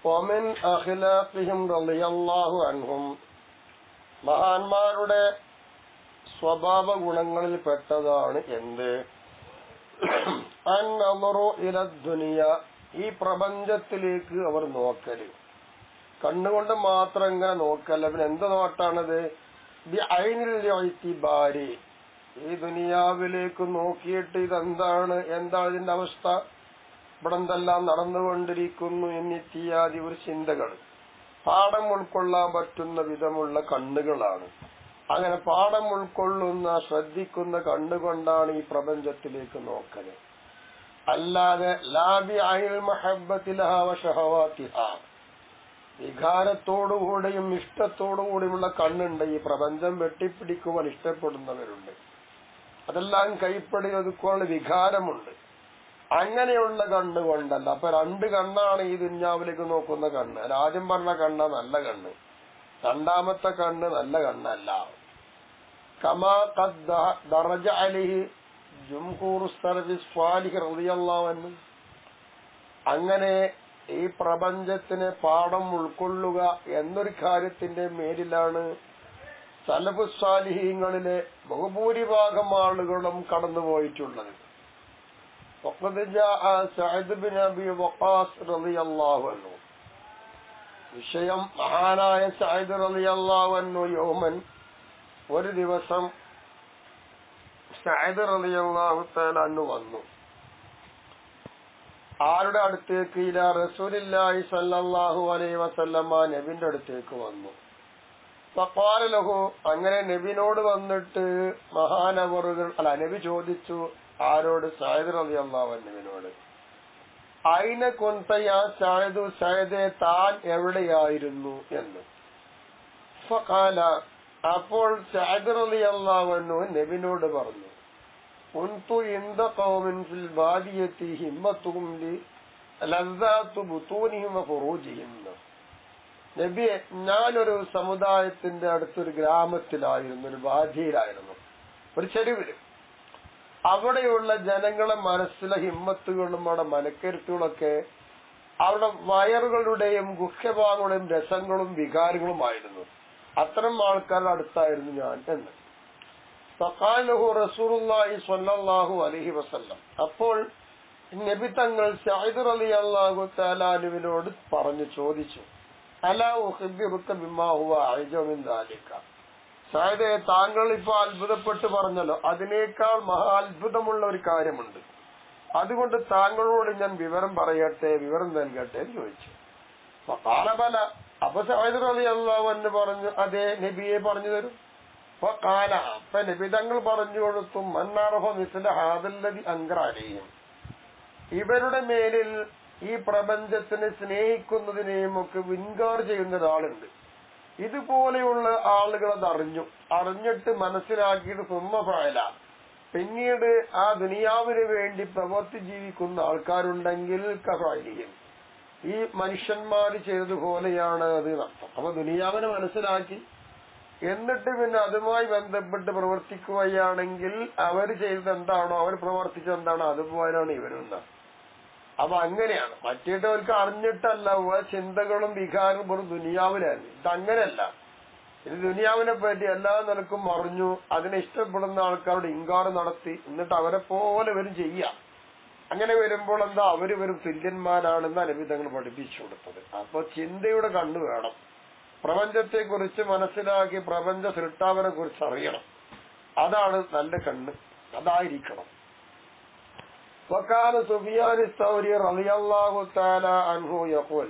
വമിൻ അഖ്ലാഖിഹിം റളിയല്ലാഹു അൻഹും, മഹാന്മാരുടെ സ്വഭാവ ഗുണങ്ങളിൽ പെട്ടതാണ് എന്ത്? അൻനദറു ഇലദ്ദുനിയ, ഈ പ്രപഞ്ചത്തിലേക്ക് അവർ നോക്കല്. കണ്ണുകൊണ്ട് മാത്രം ഇങ്ങനെ നോക്കല്ല, പിന്നെ എന്ത് നോട്ടാണത്? ബി ഐനിൽ ഇഅ്തിബാരി, ഈ ദുനിയാവിലേക്ക് നോക്കിയിട്ട് എന്താണ് ഇതിന്റെ അവസ്ഥ, ഇവിടെ എന്തെല്ലാം നടന്നുകൊണ്ടിരിക്കുന്നു എന്നിത്യാദി ഒരു ചിന്തകൾ, പാഠം ഉൾക്കൊള്ളാൻ പറ്റുന്ന വിധമുള്ള കണ്ണുകളാണ്. അങ്ങനെ പാഠം ഉൾക്കൊള്ളുന്ന ശ്രദ്ധിക്കുന്ന കണ്ണുകൊണ്ടാണ് ഈ പ്രപഞ്ചത്തിലേക്ക് നോക്കല്. അല്ലാതെ ലാബി ഐനിൽ മഹബ്ബത്തി ലഹാ വശഹവാതിഹാ, വികാരത്തോടുകൂടിയും ഇഷ്ടത്തോടുകൂടിയുമുള്ള കണ്ണുണ്ട്. ഈ പ്രപഞ്ചം വെട്ടിപ്പിടിക്കുവാൻ ഇഷ്ടപ്പെടുന്നവരുണ്ട്, അതെല്ലാം കൈപ്പടി ഒതുക്കുവാനുള്ള വികാരമുണ്ട്. അങ്ങനെയുള്ള കണ്ണുകൊണ്ടല്ല. അപ്പൊ രണ്ട് കണ്ണാണ് ഈ ദുന്യാവിലേക്ക് നോക്കുന്ന കണ്ണ്. ആദ്യം പറഞ്ഞ കണ്ണ നല്ല കണ്ണ്, രണ്ടാമത്തെ കണ്ണ് നല്ല കണ്ണല്ല. കമാ ഖദ് ദറജ അലൈഹി ജുംഹൂർ സലഫി സ്വാലിഹ് റളിയല്ലാഹു അൻഹു, അങ്ങനെ ഈ പ്രപഞ്ചത്തിന് പാഠം ഉൾക്കൊള്ളുക എന്നൊരു കാര്യത്തിന്റെ മേലിലാണ് സലഫു സ്വാലിഹീങ്ങളിലെ ബഹുഭൂരിഭാഗം ആളുകളും കടന്നുപോയിട്ടുള്ളത്. സഅദ് ബിൻ അബി വഖാസ് റളിയല്ലാഹു അൻഹു, വിഷയം മഹാനായ സഅദ് റളിയല്ലാഹു അൻഹു യൗമൻ, ഒരു ദിവസം സഅദ് റളിയല്ലാഹു തആല അൻഹു വന്നു. ആരുടെ അടുത്തേക്ക്? ഇലാ റസൂലില്ലാഹി സ്വല്ലല്ലാഹു അലൈഹി വസല്ലമ, നബിന്റെ അടുത്തേക്ക് വന്നു. ഫഖാല ലഹു, അങ്ങനെ നബിനോട് വന്നിട്ട് മഹാനവറുകൾ നബി ചോദിച്ചു. ആരോട്? സഅദ് റളിയല്ലാഹു അൻഹുവിനോട്. ഐന കുൻത യാ സഅദ്, സഅദേ താൻ എവിടെയായിരുന്നു എന്ന്. ഫഖാല, അപ്പോൾ സഅദ് റളിയല്ലാഹു അൻഹു നബിനോട് പറഞ്ഞു, കുൻതു ഇൻദ ഖൗമിൻ ഫിൽ ബാദിയതി ഹിമ്മത്തുഹും ലി ലസ്സാതു ബുതൂനിഹിം വഫുറൂജിഹിം. നബിയെ, ഞാനൊരു സമുദായത്തിന്റെ അടുത്തൊരു ഗ്രാമത്തിലായിരുന്നു, ഒരു ബാദിയിലായിരുന്നു, ഒരു ചെരുവില്. അവിടെയുള്ള ജനങ്ങളെ മനസ്സിലെ ഹിമ്മത്തുകളും അവിടെ മനക്കരുത്തുകളൊക്കെ അവരുടെ വയറുകളുടെയും ഗുഹ്യഭാഗങ്ങളുടെയും രസങ്ങളും വികാരങ്ങളുമായിരുന്നു. അത്തരം ആൾക്കാരുടെ അടുത്തായിരുന്നു ഞാൻ എന്ന്. ഫഖാലഹു റസൂലുള്ളാഹി സ്വല്ലല്ലാഹു അലൈഹി വസല്ലം, അപ്പോൾ നബി തങ്ങൾ സഅദ് റളിയല്ലാഹു തആല അൻഹുവിനോട് ചോദിച്ചു, അലാ ഉഖ്ബിറുക ബിമാ ഹുവ അഅജബു മിൻ ദാലിക. സഅദേ, താങ്കൾ ഇപ്പൊ അത്ഭുതപ്പെട്ട് പറഞ്ഞല്ലോ, അതിനേക്കാൾ മഹാ അത്ഭുതമുള്ള ഒരു കാര്യമുണ്ട്, അതുകൊണ്ട് താങ്കളോട് ഞാൻ വിവരം പറയട്ടെ, വിവരം നൽകട്ടെ എന്ന് ചോദിച്ചു. ഫഖാല ബല, അപ്പൊ സഅദ് റളിയല്ലാഹു അൻഹു പറഞ്ഞു, അതെ നബിയെ, പറഞ്ഞു തരും. ഫഖാല, അപ്പൊ നബി തങ്ങൾ പറഞ്ഞു കൊടുത്തു, മന്നറഹ മിസ്ല ഹാദല്ലദി അൻകറ അലൈഹിം, ഇവരുടെ മേലിൽ ഈ പ്രപഞ്ചത്തിനെ സ്നേഹിക്കുന്നതിനെയും ഒക്കെ ഇൻകാർ ചെയ്യുന്ന ഒരാളുണ്ട്. ഇതുപോലെയുള്ള ആളുകൾ അത് അറിഞ്ഞിട്ട് മനസ്സിലാക്കിയിട്ട് സുമ്മഫഅല, പിന്നീട് ആ ദുനിയാവിന് വേണ്ടി പ്രവർത്തി ജീവിക്കുന്ന ആൾക്കാരുണ്ടെങ്കിൽ കഫഅലിഹിം, ഈ മനുഷ്യന്മാർ ചെയ്തതുപോലെയാണ് അത് അർത്ഥം. അപ്പൊ ദുനിയാവിനെ മനസ്സിലാക്കി എന്നിട്ട് പിന്നെ അതുമായി ബന്ധപ്പെട്ട് പ്രവർത്തിക്കുകയാണെങ്കിൽ അവർ ചെയ്തത് എന്താണോ, അവർ പ്രവർത്തിച്ചത് എന്താണോ, അതുപോലെയാണ് ഇവരുണ്ടാകും. അപ്പൊ അങ്ങനെയാണ്. മറ്റേട്ടവർക്ക് അറിഞ്ഞിട്ടല്ല, ചിന്തകളും വികാരവും ഒരു ദുനിയാവിലായിരുന്നു. ഇതങ്ങനെയല്ല. ഇത് ദുനിയാവിനെ പറ്റി എല്ലാ നിലക്കും അറിഞ്ഞു, അതിനെ ഇഷ്ടപ്പെടുന്ന ആൾക്കാരോട് ഇൻകാർ നടത്തി, എന്നിട്ട് അവരെ പോലെ ഇവരും ചെയ്യാം. അങ്ങനെ വരുമ്പോൾ എന്താ, അവരിവരും തുല്യന്മാരാണെന്ന് നബി തങ്ങൾ പഠിപ്പിച്ചു കൊടുത്തത്. അപ്പൊ ചിന്തയുടെ കണ്ണ് വേണം. പ്രപഞ്ചത്തെ കുറിച്ച് മനസ്സിലാക്കി പ്രപഞ്ച സൃഷ്ടാവിനെ കുറിച്ച് അറിയണം. അതാണ് നല്ല കണ്ണ്, അതായിരിക്കണം. വകാന സുഫിയാൻ സൗരി റളിയല്ലാഹു തആല അൻഹു യഖൂൽ,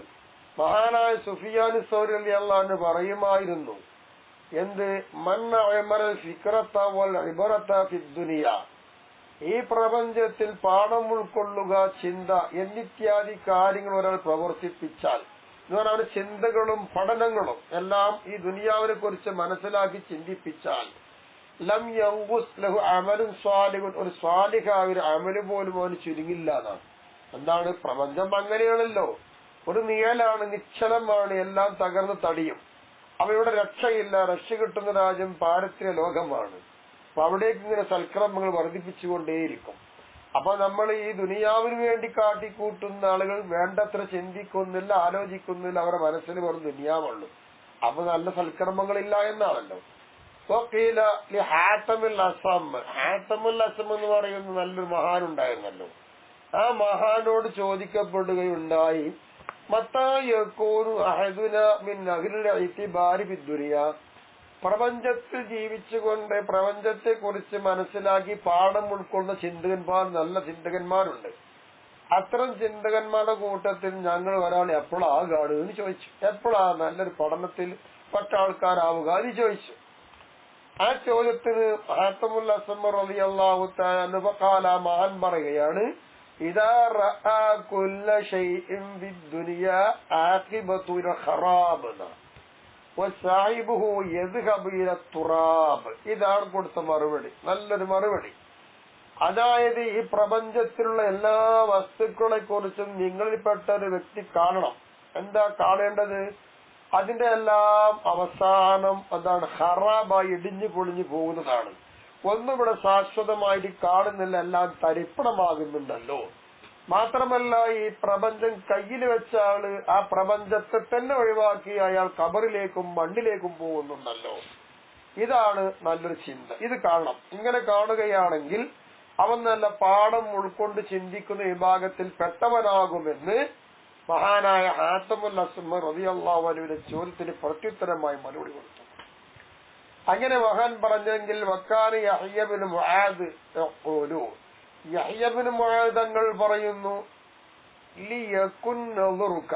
മഹാനായ സുഫിയാൻ സൗരി റളിയല്ലാഹു അൻഹു പറയുമായിരുന്നു, എന്ത്? മൻ അമറൽ ഫിക്റത വൽ ഇബറത ഫിദ് ദുനിയ, ഈ പ്രപഞ്ചത്തിൽ പാഠം ഉൾക്കൊള്ളുക, ചിന്ത എന്നിത്യാദി കാര്യങ്ങൾ ഒരാൾ പ്രവർത്തിപ്പിച്ചാൽ, എന്ന് പറഞ്ഞാൽ ചിന്തകളും പഠനങ്ങളും എല്ലാം ഈ ദുനിയാവിനെ കുറിച്ച് മനസ്സിലാക്കി ചിന്തിപ്പിച്ചാൽ, ലം യൻഖുസ് ലഹു അമലുൻ സ്വാലിഹുൻ, ഒരു സ്വാലിഹായ ഒരു അമല് പോലും അവന് ചുരുങ്ങില്ല എന്നാണ്. എന്താണ്? പ്രപഞ്ചം അങ്ങനെയാണല്ലോ, ഒരു നിഴലാണ്, നിശ്ചലമാണ്, എല്ലാം തകർന്ന് തടിയും. അവയുടെ രക്ഷയില്ല. രക്ഷ കിട്ടുന്ന രാജ്യം പാരത്രിക ലോകമാണ്. അപ്പൊ അവിടേക്ക് ഇങ്ങനെ സൽക്രമങ്ങൾ വർദ്ധിപ്പിച്ചുകൊണ്ടേയിരിക്കും. അപ്പൊ നമ്മൾ ഈ ദുനിയാവിന് വേണ്ടി കാട്ടിക്കൂട്ടുന്ന ആളുകൾ വേണ്ടത്ര ചിന്തിക്കുന്നില്ല, ആലോചിക്കുന്നില്ല, അവരുടെ മനസ്സിൽ വെറും ദുനിയാവുള്ളൂ. അപ്പൊ നല്ല സൽക്കർമ്മങ്ങളില്ല എന്നാണല്ലോ. ഹാത്തമുൽ അസം എന്ന് പറയുന്ന നല്ലൊരു മഹാനുണ്ടായിരുന്നല്ലോ. ആ മഹാനോട് ചോദിക്കപ്പെടുകയുണ്ടായി, പ്രപഞ്ചത്തിൽ ജീവിച്ചുകൊണ്ട് പ്രപഞ്ചത്തെ കുറിച്ച് മനസ്സിലാക്കി പാഠം ഉൾക്കൊണ്ട ചിന്തകന്മാർ, നല്ല ചിന്തകന്മാരുണ്ട്. അത്തരം ചിന്തകന്മാരുടെ കൂട്ടത്തിൽ ഞങ്ങൾ ഒരാൾ എപ്പോഴാകാണ് എന്ന് ചോദിച്ചു. എപ്പോഴാ നല്ലൊരു പഠനത്തിൽ പെട്ട ആൾക്കാരാവുക എന്ന് ചോദിച്ചു. ആ ചോദ്യത്തിന് ഹാത്തമുൽ അസം റളിയല്ലാഹു തആല ഖാല, മഹാൻ പറയുകയാണ്, ഇദാ റഅ കുല്ല ശൈഇൻ ഫിദ്ദുനിയാ ആഖിബതുൽ ഖറാബ് വസാഹിബുഹു യദ്ഹബു ഇല തുറാബ്. ഇതാണ് കൊടുത്ത മറുപടി, നല്ലൊരു മറുപടി. അതായത് ഈ പ്രപഞ്ചത്തിലുള്ള എല്ലാ വസ്തുക്കളെ കുറിച്ചും നിങ്ങളിൽപ്പെട്ട ഒരു വ്യക്തി കാണണം. എന്താ കാണേണ്ടത്? അതിന്റെ എല്ലാം അവസാനം അതാണ് ഖറാബായി ഇടിഞ്ഞു പൊളിഞ്ഞു പോകുന്നതാണ്. ഒന്നും ഇവിടെ ശാശ്വതമായിട്ട് കാണുന്നില്ല, എല്ലാം തരിപ്പണമാകുന്നുണ്ടല്ലോ. മാത്രമല്ല ഈ പ്രപഞ്ചം കയ്യിൽ വെച്ച ആള് ആ പ്രപഞ്ചത്തെ തന്നെ ഒഴിവാക്കി അയാൾ ഖബറിലേക്കും മണ്ണിലേക്കും പോകുന്നുണ്ടല്ലോ. ഇതാണ് നല്ലൊരു ചിന്ത. ഇത് കാണണം. ഇങ്ങനെ കാണുകയാണെങ്കിൽ അവൻ നല്ല പാഠം ഉൾക്കൊണ്ട് ചിന്തിക്കുന്ന വിഭാഗത്തിൽ പെട്ടവനാകുമെന്ന് മഹാനായ ഹാത്തമുൽ അസം റളിയല്ലാഹു അൻഹുവിന്റെ ചോദ്യത്തിന് പ്രത്യുത്തരമായി മറുപടി കൊടുത്തു. അങ്ങനെ മഹാൻ പറഞ്ഞെങ്കിൽ വക്കാന യഹ്യ ഇബ്നു മുആദ് യഖൂലു, യഹ്യ ഇബ്നു മുആദ് തങ്ങൾ പറയുന്നു, ലിയകുൻ നദറുക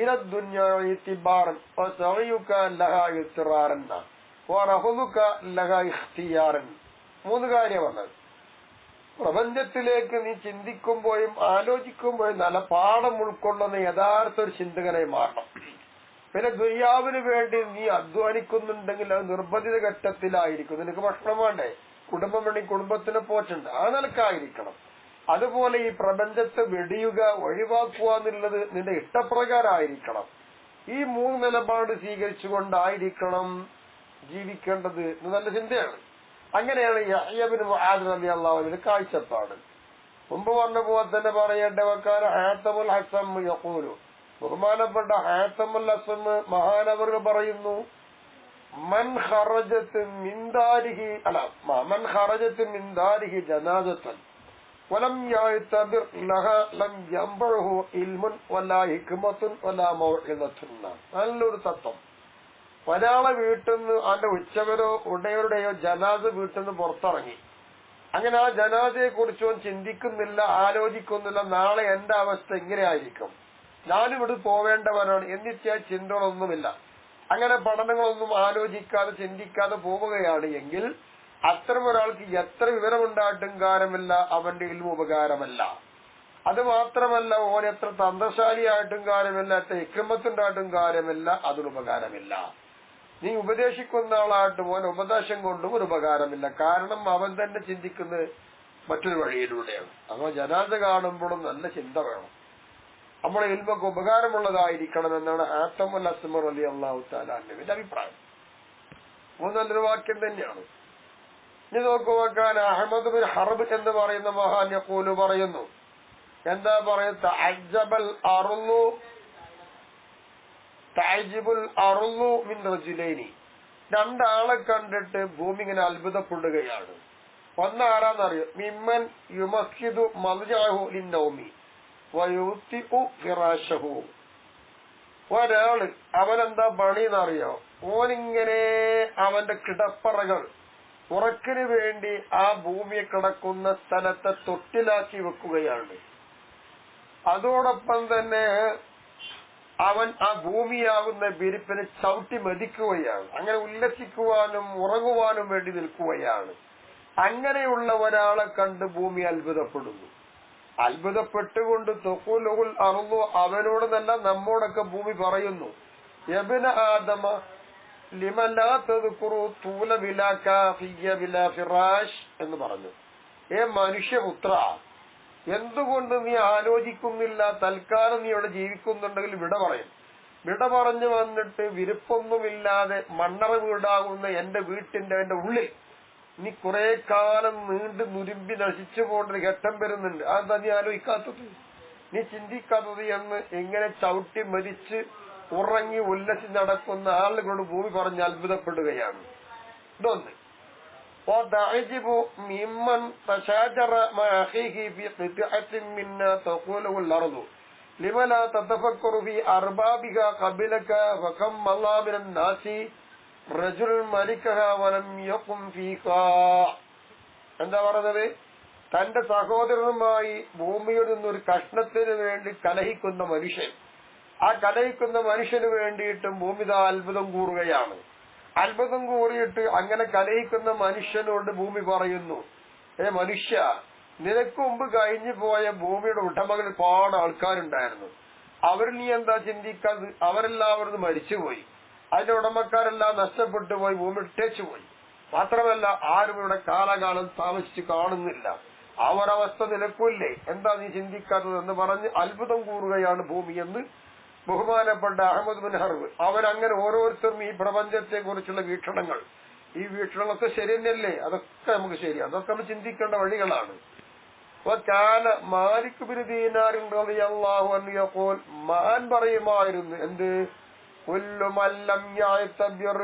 ഇല ദുനിയ ഇതിബാറൻ വസഅയുക ലഹാ ഇസ്റാറൻ വറഹുലുക ലഹാ ഇഖ്തിയാറൻ. മൂന്ന് കാര്യമാണ്. പ്രപഞ്ചത്തിലേക്ക് നീ ചിന്തിക്കുമ്പോഴും ആലോചിക്കുമ്പോഴും നല്ല പാഠം ഉൾക്കൊള്ളുന്ന യഥാർത്ഥ ഒരു ചിന്തകനായി മാറണം. പിന്നെ ദുനിയാവിന് വേണ്ടി നീ അധ്വാനിക്കുന്നുണ്ടെങ്കിൽ അത് നിർബന്ധിത ഘട്ടത്തിലായിരിക്കും. നിനക്ക് ഭക്ഷണം വേണ്ടേ? കുടുംബം വേണ്ടി കുടുംബത്തിനെ പോറ്റുണ്ട്, ആ നിലക്കായിരിക്കണം. അതുപോലെ ഈ പ്രപഞ്ചത്തെ വെടിയുക, ഒഴിവാക്കുക എന്നുള്ളത് നിന്റെ ഇഷ്ടപ്രകാരമായിരിക്കണം. ഈ മൂന്ന് നിലപാട് സ്വീകരിച്ചുകൊണ്ടായിരിക്കണം ജീവിക്കേണ്ടത്. നല്ല ചിന്തയാണ്. അങ്ങനെയാണ് യഹ്യ ഇബ്നു മുആദ് റളിയല്ലാഹു അൻഹുവിന്റെ കാഴ്ചപ്പാട്. മുമ്പ് പറഞ്ഞ പോലെ തന്നെ പറയേണ്ട വക്കാന ഹാത്തമുൽ അസം യഖൂലു, ബഹുമാനപ്പെട്ട ഹാത്തമുൽ അസം മഹാനവറുകൾ പറയുന്നു, മൻ ഖറജത്ത് മിൻ ദാരിഹി ജനാസത്തൻ വലം യഅ്തബിർ ലഹാ ലം യംബഉഹു ഇൽമുൻ വലാ ഹിക്മത്തുൻ വലാ മൗഇദത്തുൻ. നല്ലൊരു തത്വം. ഒരാളെ വീട്ടിൽ നിന്ന് അവന്റെ ഉച്ചവരോ ഉടയരുടെയോ ജനാസ വീട്ടിൽ നിന്ന് പുറത്തിറങ്ങി. അങ്ങനെ ആ ജനാസയെ കുറിച്ചോ ചിന്തിക്കുന്നില്ല, ആലോചിക്കുന്നില്ല, നാളെ എന്റെ അവസ്ഥ എങ്ങനെയായിരിക്കും, ഞാനിവിടെ പോവേണ്ടവരാണ് എന്നിട്ട് ചിന്തകളൊന്നുമില്ല. അങ്ങനെ പഠനങ്ങളൊന്നും ആലോചിക്കാതെ ചിന്തിക്കാതെ പോവുകയാണ് എങ്കിൽ അത്തരം ഒരാൾക്ക് എത്ര വിവരമുണ്ടായിട്ടും കാര്യമില്ല, അവന്റെ ഇൽമു ഉപകാരമല്ല. അത് മാത്രമല്ല, ഓൻ എത്ര തന്ത്രശാലിയായിട്ടും കാര്യമില്ല, എത്ര ഹിക്മത്തുണ്ടായിട്ടും കാര്യമില്ല, അതിന് ഉപകാരമില്ല. നീ ഉപദേശിക്കുന്ന ആളായിട്ട് ഓൻ ഉപദേശം കൊണ്ടും ഒരു ഉപകാരമില്ല. കാരണം അവൻ തന്നെ ചിന്തിക്കുന്നത് മറ്റൊരു വഴിയിലൂടെയാണ്. അപ്പോൾ ജനാസ കാണുമ്പോഴും നല്ല ചിന്ത വേണം. നമ്മുടെ ഇൽമൊക്കെ ഉപകാരമുള്ളതായിരിക്കണം എന്നാണ് ഹാത്തമുൽ അസം റളിയല്ലാഹു തആല അൻഹുവിന്റെ അഭിപ്രായം. നല്ലൊരു വാക്യം തന്നെയാണ്. ഇനി നോക്കുക, അഹ്മദ് ബിൻ ഹർബ് എന്ന് പറയുന്ന മഹാൻ യഖൂലു പറയുന്നു, എന്താ പറയുന്നത്, തഅജ്ജബുൽ അർളു മിൻ റജുലൈനി. രണ്ടാളെ കണ്ടിട്ട് ഭൂമി ഇങ്ങനെ അത്ഭുതപ്പെടുകയാണ്. ഒന്നാരാന്നറിയോ? മിമ്മൻ യുമസ്കിദു മൽജഅഹു ലിന്നൗമി വയുത്തിഉ ഫിറാശഹു. ഒരാള് അവനെന്താ പണിയെന്നറിയോ? ഓനിങ്ങനെ അവന്റെ കിടപ്പറകൾ ഉറക്കിന് വേണ്ടി ആ ഭൂമിയെ കിടക്കുന്ന സ്ഥലത്തെ തൊട്ടിലാക്കി വെക്കുകയാണ്. അതോടൊപ്പം തന്നെ അവൻ ആ ഭൂമിയാകുന്ന വിരിപ്പിനെ ചവിട്ടി മതിക്കുകയാണ്. അങ്ങനെ ഉല്ലസിക്കുവാനും ഉറങ്ങുവാനും വേണ്ടി നിൽക്കുകയാണ്. അങ്ങനെയുള്ള ഒരാളെ കണ്ട് ഭൂമി അത്ഭുതപ്പെടുന്നു. അത്ഭുതപ്പെട്ടുകൊണ്ട് തഖൂലുൽ അർളു, അവനോട് നല്ല നമ്മോടൊക്കെ ഭൂമി പറയുന്നു, യബ്ന ആദമ ലിമ ലാ തദ്കുറു തൂല ബിലാ കാഫിയ ബിലാ ഫിറാഷ് എന്ന് പറഞ്ഞു. മനുഷ്യപുത്ര, എന്തുകൊണ്ട് നീ ആലോചിക്കുന്നില്ല? തൽക്കാലം നീ ഇവിടെ ജീവിക്കുന്നുണ്ടെങ്കിൽ വിട പറയും. വിട പറഞ്ഞു വന്നിട്ട് വിരിപ്പൊന്നുമില്ലാതെ മണ്ണറ വീടാകുന്ന എന്റെ വീട്ടിന്റെ ഉള്ളിൽ നീ കുറെ കാലം നീണ്ടു നുരുമ്പി നശിച്ചു പോകേണ്ട ഘട്ടം വരുന്നുണ്ട്. അതെന്താ നീ ആലോചിക്കാത്തത്, നീ ചിന്തിക്കാത്തത് എന്ന് എങ്ങനെ ചവിട്ടി മരിച്ച് ഉറങ്ങി ഉല്ലസിച്ച് നടക്കുന്ന ആളുകളോട് ഭൂമി പറഞ്ഞ് അത്ഭുതപ്പെടുകയാണ്. ഇതൊന്ന്. وتعجب ممن تشاجر مع أخيه في قطعة منا تقوله الأرض لما لا تتفكر في أربابها قبلك فكم مضى من الناس رجل ملكها ولم يقم فيها. എന്താ പറഞ്ഞത്? തന്റെ സഹോദരനുമായി ഭൂമിയിൽ നിന്നൊരു കഷ്ണത്തിന് വേണ്ടി കലഹിക്കുന്ന മനുഷ്യൻ, ആ കലഹിക്കുന്ന മനുഷ്യന് വേണ്ടിയിട്ടും ഭൂമി അത്ഭുതം കൂറുകയാണ്. അത്ഭുതം കൂറിയിട്ട് അങ്ങനെ കലഹിക്കുന്ന മനുഷ്യനോട് ഭൂമി പറയുന്നു, മനുഷ്യ, നിനക്ക് മുമ്പ് കഴിഞ്ഞു പോയ ഭൂമിയുടെ ഉടമകൾ ഒരുപാട് ആൾക്കാരുണ്ടായിരുന്നു. അവർ നീ എന്താ ചിന്തിക്കാതെ? അവരെല്ലാവരും മരിച്ചുപോയി, അതിന്റെ ഉടമക്കാരെല്ലാം നഷ്ടപ്പെട്ടു പോയി, ഭൂമി ഇട്ടേച്ചു പോയി. മാത്രമല്ല ആരും ഇവിടെ കാലകാലം താമസിച്ച് കാണുന്നില്ല. ആ ഒരവസ്ഥ നിനക്കില്ലേ, എന്താ നീ ചിന്തിക്കാത്തത് എന്ന് പറഞ്ഞ് അത്ഭുതം കൂറുകയാണ് ഭൂമി എന്ന് ബഹുമാനപ്പെട്ട അഹമ്മദ് ബിൻ ഹർബ്. അവരങ്ങനെ ഓരോരുത്തരും ഈ പ്രപഞ്ചത്തെ കുറിച്ചുള്ള വീക്ഷണങ്ങൾ, ഈ വീക്ഷണങ്ങളൊക്കെ ശരി തന്നെയല്ലേ? അതൊക്കെ നമുക്ക് ശരി, അതൊക്കെ നമ്മൾ ചിന്തിക്കേണ്ട വഴികളാണ്. മാലിക് ബിൻ ദീനാർ റളിയല്ലാഹു അൻഹു യഖൂൽ, മഹാൻ പറയുമായിരുന്നു, എന്ത്? കുല്ലു മൻ ലം യഅ്തബിർ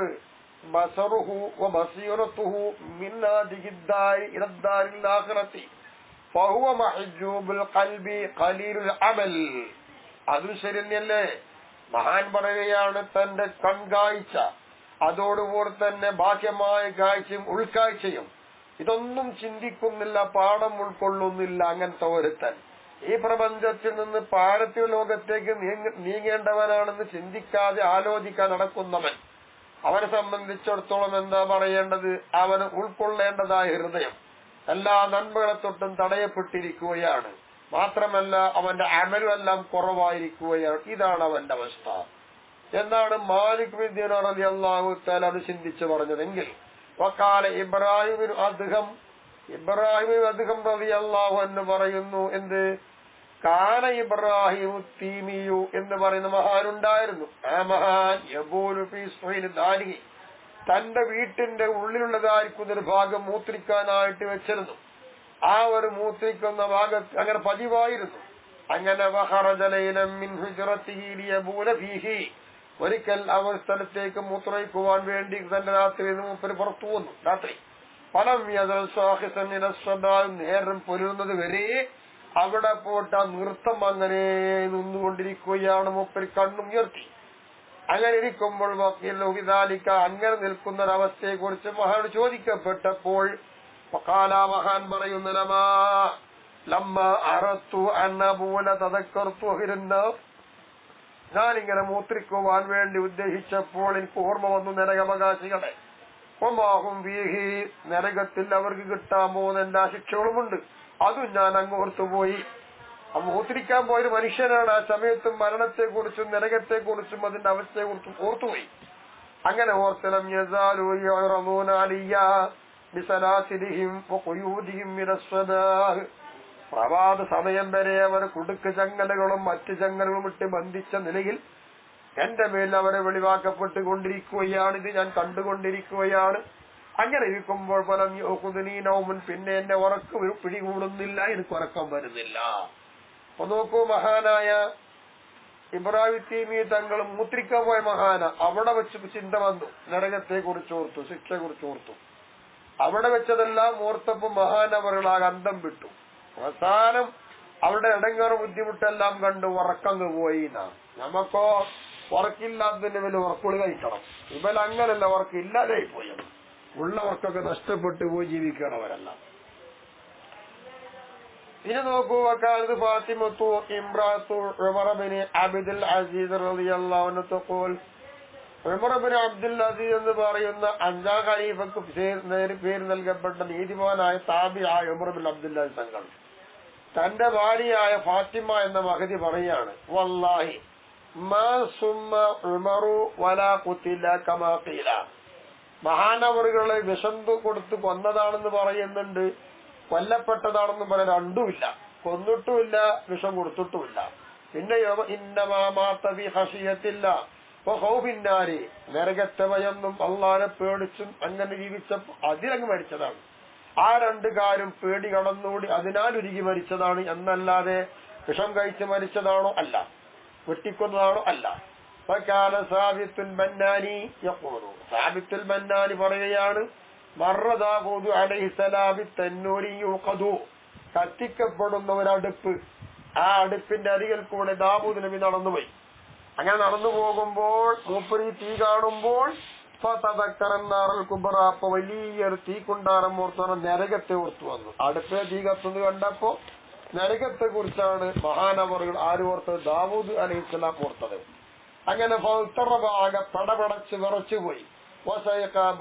ബസറുഹു വബസീറതുഹു മിൻ ഹാദിഹി ദാരി ഇല ദാരിൽ ആഖിറതി ഫഹുവ മഹ്ജൂബുൽ ഖൽബി ഖലീലുൽ അമൽ. അതും ശരി തന്നെയല്ലേ? മഹാൻ പറയുകയാണ്, തന്റെ കൺകാഴ്ച, അതോടുകൂടി തന്നെ ബാഹ്യമായ കാഴ്ചയും ഉൾക്കാഴ്ചയും ഇതൊന്നും ചിന്തിക്കുന്നില്ല, പാഠം ഉൾക്കൊള്ളുന്നില്ല. അങ്ങനത്തെ ഒരുത്തൻ ഈ പ്രപഞ്ചത്തിൽ നിന്ന് പാരത്യ ലോകത്തേക്ക് നീങ്ങേണ്ടവനാണെന്ന് ചിന്തിക്കാതെ ആലോചിക്കാൻ നടക്കുന്നവൻ, അവനെ സംബന്ധിച്ചിടത്തോളം എന്താ പറയേണ്ടത്? അവന് ഉൾക്കൊള്ളേണ്ടതായ ഹൃദയം എല്ലാ നന്മകളെ തൊട്ടും തടയപ്പെട്ടിരിക്കുകയാണ്. മാത്രമല്ല അവന്റെ അമലുമെല്ലാം കുറവായിരിക്കുകയാണ്. ഇതാണ് അവന്റെ അവസ്ഥ എന്നാണ് മാലിക് ബിൻ ദീനാർ റളിയല്ലാഹു തആല ചിന്തിച്ചു പറഞ്ഞതെങ്കിൽ, വഖാല ഇബ്രാഹിം അദ്ഹം റളിയല്ലാഹു അൻഹു പറയുന്നു, എന്ത്? കാന ഇബ്രാഹിം തീമിയു എന്ന് പറയുന്ന മഹാനുണ്ടായിരുന്നു. ആ മഹാൻ യബൂലു ഫീ സുഹൈൽ ദാരിഹി, തന്റെ വീട്ടിന്റെ ഉള്ളിലുള്ളതായിരിക്കുന്ന ഒരു ഭാഗം മൂത്രിക്കാനായിട്ട് വെച്ചിരുന്നു. ആ ഒരു മൂത്രിക്കുന്ന ഭാഗത്ത് അങ്ങനെ പതിവായിരുന്നു. അങ്ങനെ ഒരിക്കൽ അവർ സ്ഥലത്തേക്ക് മൂത്രയിക്കുവാൻ വേണ്ടി തന്റെ രാത്രി മൂപ്പര് പുറത്തു വന്നു. രാത്രി നേരം പൊരുന്നത് വരെ അവിടെ പോയിട്ട് ആ നൃത്തം അങ്ങനെ നിന്നുകൊണ്ടിരിക്കുകയാണ്. മൂപ്പര് കണ്ണും ഉയർത്തി. അങ്ങനെ ഇരിക്കുമ്പോൾ അങ്ങനെ നിൽക്കുന്ന ഒരവസ്ഥയെ കുറിച്ച് മഹാൻ ചോദിക്കപ്പെട്ടപ്പോൾ മഹാൻ പറയുന്ന, ഞാനിങ്ങനെ മൂത്രിക്കുവാൻ വേണ്ടി ഉദ്ദേശിച്ചപ്പോൾ എനിക്ക് ഓർമ്മ വന്നു നരകാവകാശികളെ. ഒമാഹും വീഹി, നരകത്തിൽ അവർക്ക് കിട്ടാൻ പോകുന്ന എല്ലാ ശിക്ഷകളുമുണ്ട്, അതും ഞാൻ അങ്ങോർത്തുപോയി. മൂത്രിക്കാൻ പോയൊരു മനുഷ്യനാണ്. ആ സമയത്തും മരണത്തെക്കുറിച്ചും നരകത്തെക്കുറിച്ചും അതിന്റെ അവസ്ഥയെക്കുറിച്ചും ഓർത്തുപോയി. അങ്ങനെ ഓർത്തലം പ്രഭാത സമയം വരെ അവർ കുടുക്ക് ചങ്ങലകളും മറ്റു ചങ്ങലകളും ഇട്ട് ബന്ധിച്ച നിലയിൽ എന്റെ മേൽ അവരെ വെളിവാക്കപ്പെട്ടുകൊണ്ടിരിക്കുകയാണ്. ഇത് ഞാൻ കണ്ടുകൊണ്ടിരിക്കുകയാണ്. അങ്ങനെ ഇരിക്കുമ്പോൾ ഫലം യഖുദുനീനൗമുൻ, പിന്നെ എന്റെ ഉറക്കം പിടികൂടുന്നില്ല, എനിക്ക് ഉറക്കം വരുന്നില്ല. അപ്പൊ നോക്കൂ, മഹാനായ ഇബ്രാഹിം തീമി തങ്ങൾ മൂത്രിക്കാൻ പോയ മഹാന, അവിടെ വെച്ച് ചിന്ത വന്നു, നരകത്തെ കുറിച്ച് ഓർത്തു, ശിക്ഷയെ കുറിച്ച് ഓർത്തു. അവിടെ വെച്ചതെല്ലാം ഓർത്തപ്പോ മഹാനവറുകളാകെ അന്തം വിട്ടു. അവസാനം അവിടെ ഇടങ്ങേറും ബുദ്ധിമുട്ടെല്ലാം കണ്ട് ഉറക്കങ്ങ് പോയി. നമുക്കോ ഉറക്കില്ലാത്തതിന്റെ വലിയ ഉറക്കുകൾ കഴിക്കണം. ഇവരങ്ങനല്ല, ഉറക്കില്ലാതായി പോയത്. ഉള്ളവർക്കൊക്കെ നഷ്ടപ്പെട്ടു പോയി ജീവിക്കണവരല്ല. ഇനി നോക്കൂ, വക്കാലത്ത് ഫാത്തിമത്തു ഇംറാത്തു ഉമർ ബിൻ അബ്ദുൽ അസീസ് റളിയല്ലാഹു അൻഹു തഖൂൽ, ഉമർ ബിൻ അബ്ദുൽ അസീസ് എന്ന് പറയുന്ന അഞ്ചാം ഖലീഫക്ക് പേര് നൽകപ്പെട്ട നീതിമാനായ താബിഈ ഉമർ ബിൻ അബ്ദുൽ അസീസ് തങ്ങൾ തന്റെ ഭാര്യയായ ഫാത്തിമ എന്ന മഹദി പറയാണ്, വല്ലാഹി മാ സുമ്മ ഉമറു വലാ ഖുതില കമാ ഖീല. മഹാനവറുകളെ വിഷം കൊടുത്ത് കൊന്നതാണെന്ന് പറയുന്നുണ്ട്, കൊല്ലപ്പെട്ടതാണെന്ന് പറയാൻ രണ്ടുമില്ല. കൊന്നിട്ടുമില്ല, വിഷം കൊടുത്തിട്ടുമില്ല. പിന്നെ ഇന്നമാ മാത ഫീ ഖശിയത്തില്ല, ഹൗബിന്നാരി നരകത്തെ ഭയന്നും അള്ളാനെ പേടിച്ചും അങ്ങനെ ജീവിച്ചപ്പോൾ അതിലങ്ങ് മരിച്ചതാണ്. ആ രണ്ടു കാര്യം പേടി കടന്നുകൂടി അതിനാൽ ഉരുകി മരിച്ചതാണ് എന്നല്ലാതെ വിഷം കഴിച്ച് മരിച്ചതാണോ അല്ല, വെട്ടിക്കൊന്നതാണോ അല്ല. സാബിത്തുൽ ബന്നാനി യഖൂലു, സാബിത്തുൽ ബന്നാനി പറയുകയാണ്, മർറ ദാവൂദ് അലൈഹിസ്സലാമി തന്നൂരി യൂഖദു, കത്തിക്കപ്പെടുന്ന ഒരടുപ്പ്, ആ അടുപ്പിന്റെ അരികിൽ കൂടെ ദാവൂദ് നബി നടന്നുപോയി. അങ്ങനെ നടന്നു പോകുമ്പോൾ മൂപ്പരി തീ കാണുമ്പോൾ കുബറ, അപ്പൊ വലിയൊരു തീക്കുണ്ടാരം ഓർത്തു, നരകത്തെ ഓർത്തു വന്നു. അടുപ്പിലെ തീ കത്തുന്നു കണ്ടപ്പോ നരകത്തെ കുറിച്ചാണ് മഹാനവറുകൾ ആര് ഓർത്തത്? ദാവൂദ് അലൈഹിസ്സലാം ഓർത്തത്. അങ്ങനെ ആകെ പടപടച്ച് വിറച്ചുപോയി.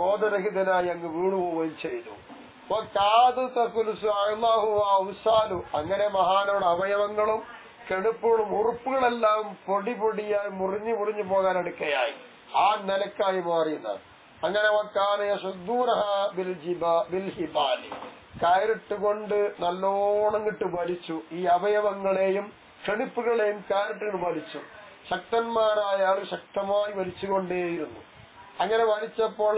ബോധരഹിതനായി അങ്ങ് വീണുപോവുകയും ചെയ്തു. അങ്ങനെ മഹാനോട് അവയവങ്ങളും കെടുപ്പുകളും ഉറുപ്പുകളെല്ലാം പൊടി പൊടിയായി മുറിഞ്ഞു മുറിഞ്ഞു പോകാൻ അടുക്കയായി, ആ നിലക്കായി മാറിയത്. അങ്ങനെ കയറിട്ടുകൊണ്ട് നല്ലോണം ഇട്ട് വലിച്ചു, ഈ അവയവങ്ങളെയും കെടുപ്പുകളെയും കയറിട്ട് വലിച്ചു. ശക്തന്മാരായ ആൾ ശക്തമായി വലിച്ചുകൊണ്ടേയിരുന്നു. അങ്ങനെ വലിച്ചപ്പോൾ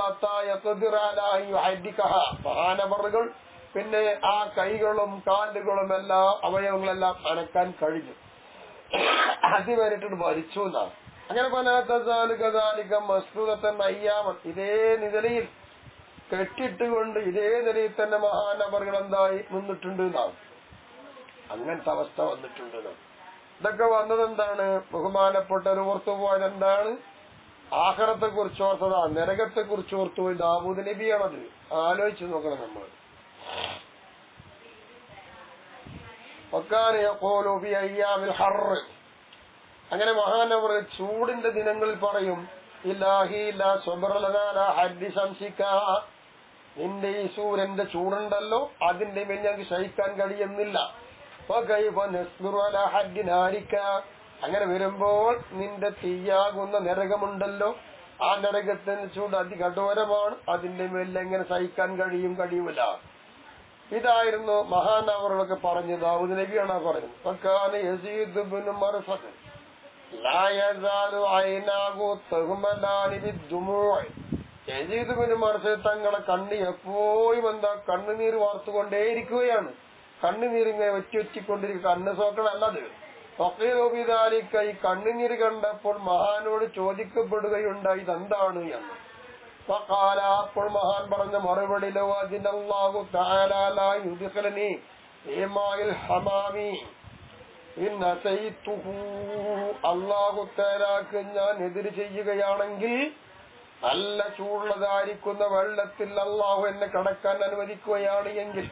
മഹാനവറുകൾ പിന്നെ ആ കൈകളും കാലുകളും എല്ലാം അവയവങ്ങളെല്ലാം അനക്കാൻ കഴിഞ്ഞു. അതുവരെയിട്ട് വലിച്ചു എന്നാണ്. അങ്ങനെ അയ്യാമൻ, ഇതേ നിലയിൽ കെട്ടിട്ടുകൊണ്ട് ഇതേ നിലയിൽ തന്നെ മഹാനവറുകൾ എന്തായി നിന്നിട്ടുണ്ട് എന്നാണ്. അങ്ങനത്തെ അവസ്ഥ വന്നിട്ടുണ്ട്. ഇതൊക്കെ വന്നതെന്താണ്? ബഹുമാനപ്പെട്ടവർ ഓർത്തുപോയത് എന്താണ്? ആഖിറത്തെ കുറിച്ച് ഓർത്തതാ, നരകത്തെ കുറിച്ച് ഓർത്തുപോയി ദാവൂദ് നബിയാണത്. ആലോചിച്ച് നോക്കണം നമ്മൾ. അങ്ങനെ മഹാനവർ ചൂടിന്റെ ദിനങ്ങളിൽ പറയും, നിന്റെ ഈ സൂര്യന്റെ ചൂടുണ്ടല്ലോ അതിന്റെ മേൽ ഞങ്ങൾക്ക് സഹിക്കാൻ കഴിയുന്നില്ല. അങ്ങനെ വരുമ്പോൾ നിന്റെ തീയാകുന്ന നരകമുണ്ടല്ലോ, ആ നരകത്തിന്റെ ചൂട് അതികഠോരമാണ്, അതിന്റെ മേൽ എങ്ങനെ സഹിക്കാൻ കഴിയൂല. ഇതായിരുന്നു മഹാനവറുകളൊക്കെ പറഞ്ഞു. ദാവൂദ് നബിയാണ് പറഞ്ഞത്. യസീദ് ബിൻ മർസദ് തങ്ങളെ കണ്ണ് എപ്പോഴും കണ്ണുനീർ വാർത്തുകൊണ്ടേയിരിക്കുകയാണ്. കണ്ണുനീരിങ്ങനെ വെറ്റിക്കൊണ്ടിരിക്കുക. കണ്ണ് സോക്കണല്ലത്. ഈ കണ്ണുനീര് കണ്ടപ്പോൾ മഹാനോട് ചോദിക്കപ്പെടുകയുണ്ടായി, ഇതെന്താണ് എന്ന്. അപ്പോൾ മഹാൻ പറഞ്ഞ മറുപടി, അല്ലാഹു തആലാക്ക് ഞാൻ എതിര് ചെയ്യുകയാണെങ്കിൽ നല്ല ചൂടുള്ളതായിരിക്കുന്ന വെള്ളത്തിൽ അല്ലാഹു എന്നെ കടക്കാൻ അനുവദിക്കുകയാണ് എങ്കിൽ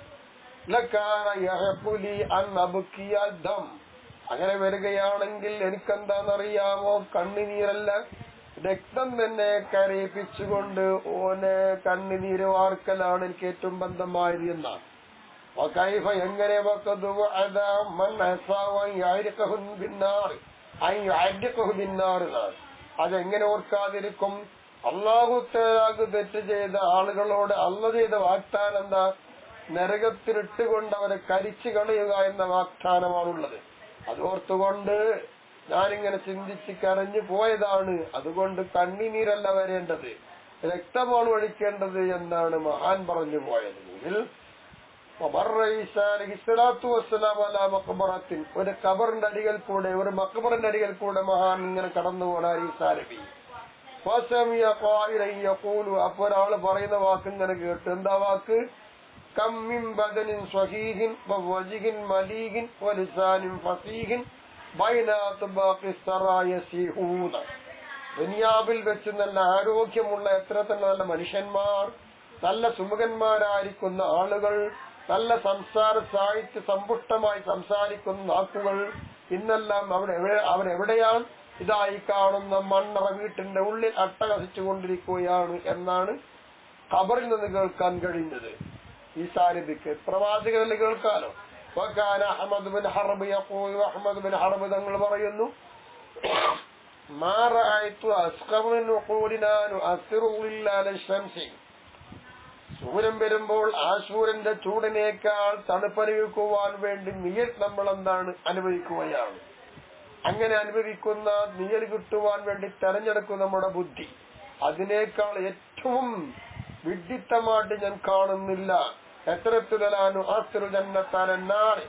അങ്ങനെ വരികയാണെങ്കിൽ എനിക്കെന്താണെന്നറിയാമോ? കണ്ണുനീരല്ല, രക്തം തന്നെ കരയിപ്പിച്ചുകൊണ്ട് ഓനെ കണ്ണുനീര് വാർക്കലാണ് എനിക്ക് ഏറ്റവും ബന്ധമായിരുന്ന. എങ്ങനെ അതെങ്ങനെ ഓർക്കാതിരിക്കും? അല്ലാഹു തആലാക്ക് തെറ്റ് ചെയ്ത ആളുകളോട് അള്ള ചെയ്ത വാഗ്ദാനം എന്താ? നരകത്തിലിട്ടുകൊണ്ട് അവരെ കരിച്ചു കളയുക എന്ന വാഗ്ദാനമാണുള്ളത്. അതോർത്തുകൊണ്ട് ഞാനിങ്ങനെ ചിന്തിച്ച് കരഞ്ഞു പോയതാണ്. അതുകൊണ്ട് കണ്ണുനീരല്ല വരേണ്ടത്, രക്തമാണ് ഒഴിക്കേണ്ടത് എന്നാണ് മഹാൻ പറഞ്ഞു പോയത്. ഒരു ഖബറിന്റെ അരികിൽ കൂടെ, ഒരു മഖബറിന്റെ അരികിൽ കൂടെ മഹാൻ ഇങ്ങനെ കടന്നു പോകാൻ ഈസാ നബി. അപ്പൊ ഒരാള് പറയുന്ന വാക്ക് ഇങ്ങനെ കേട്ടു. എന്താ വാക്ക്? കമ്മിൻ ബദനിൻ സ്വഹീഹിൻ വവജ്ഹിൻ മലീഹിൻ വലിസാനിൻ ഫസീഹിൻ ബൈനാത്ത് ബാഖിസ്സറായസിഹൂന. ദുനിയാവിൽ വെച്ച് നല്ല ആരോഗ്യമുള്ള എത്ര തന്നെ നല്ല മനുഷ്യന്മാർ, നല്ല സുമുഖന്മാരായിരിക്കുന്ന ആളുകൾ, നല്ല സംസാര സാഹിത്യ സമ്പുഷ്ടമായി സംസാരിക്കുന്ന നാക്കുകൾ, ഇന്നെല്ലാം അവരെവിടെയാണ്? ഇതായി കാണുന്ന മണ്ണറ വീട്ടിന്റെ ഉള്ളിൽ അട്ടഹസിച്ചുകൊണ്ടിരിക്കുകയാണ് എന്നാണ് ഖബറിൽ നിന്ന് കേൾക്കാൻ കഴിയുന്നത്. ഈസാ നബിക്ക് പ്രവാചകനിൽ കേൾക്കാലോ. അഹ്മദ് ബിൻ ഹർബ് യഖൂൽ, അഹ്മദ് ബിൻ ഹർബ് തങ്ങൾ പറയുന്നു, മാ റഅയ്തു അസ്ഖറ മിൻ ഉഖൂലിനാ നുഅസ്സിറു ഇല്ലാ ലിശംസി. സൂര്യൻ വരുമ്പോൾ ആ സൂര്യന്റെ ചൂടിനേക്കാൾ തണുപ്പനുഭവിക്കുവാൻ വേണ്ടി നമ്മൾ എന്താണ് അനുഭവിക്കുകയാണ്. അങ്ങനെ അനുഭവിക്കുന്ന നീയൽ കിട്ടുവാൻ വേണ്ടി തെരഞ്ഞെടുക്കുന്ന നമ്മുടെ ബുദ്ധി അതിനേക്കാൾ ഏറ്റവും വിഡിത്തമായിട്ട് ഞാൻ കാണുന്നില്ല. എത്രത്തിലാനു ആസ്തിരു ജന്നത്താനെന്നാണ്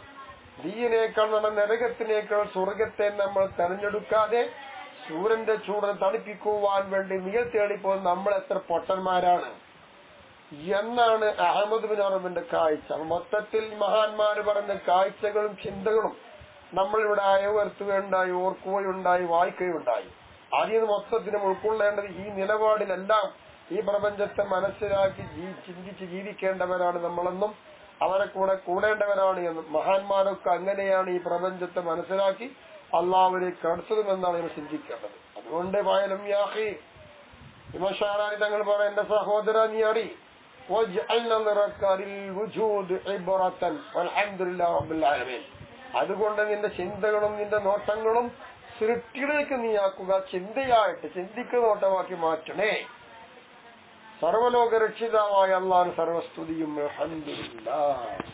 ദീനേക്കാൾ നമ്മുടെ നരകത്തിനേക്കാൾ സ്വർഗത്തെ നമ്മൾ തെരഞ്ഞെടുക്കാതെ സൂര്യന്റെ ചൂട് തണുപ്പിക്കുവാൻ വേണ്ടി നീൽ തേടിപ്പോകുന്ന നമ്മൾ എത്ര പൊട്ടന്മാരാണ് എന്നാണ് അഹമ്മദ് ബിൻ അറബിന്റെ കാഴ്ച. മൊത്തത്തിൽ മഹാന്മാര് പറഞ്ഞ കാഴ്ചകളും ചിന്തകളും നമ്മളിവിടെ അയവർത്തുകയുണ്ടായി, ഓർക്കുകയുണ്ടായി, വായിക്കുകയുണ്ടായി. അതിന് മൊത്തത്തിനും ഉൾക്കൊള്ളേണ്ടത് ഈ നിലപാടിലെല്ലാം ഈ പ്രപഞ്ചത്തെ മനസ്സിലാക്കി ചിന്തിച്ച് ജീവിക്കേണ്ടവരാണ് നമ്മളെന്നും അവരെ കൂടെ കൂടേണ്ടവരാണ് എന്നും മഹാന്മാരൊക്കെ അങ്ങനെയാണ് ഈ പ്രപഞ്ചത്തെ മനസ്സിലാക്കി അള്ളാഹുവിലേക്ക് അടുത്തതുമെന്നാണ് ഇവർ ചിന്തിക്കേണ്ടത്. അതുകൊണ്ട് പായലും യാഹി ഇമഷാറാനി തങ്ങൾ പറയാം, എന്റെ സഹോദര നീ അറി അതുകൊണ്ട് നിന്റെ ചിന്തകളും നിന്റെ നോട്ടങ്ങളും സൃഷ്ടിയിലേക്ക് നീയാക്കുക, ചിന്തയായിട്ട് ചിന്തിക്കുന്ന നോട്ടമാക്കി മാറ്റണേ. സർവലോക രക്ഷിതാവായ അല്ലാഹുവിന് സർവസ്തുതിയും അൽഹംദുലില്ലാഹ്.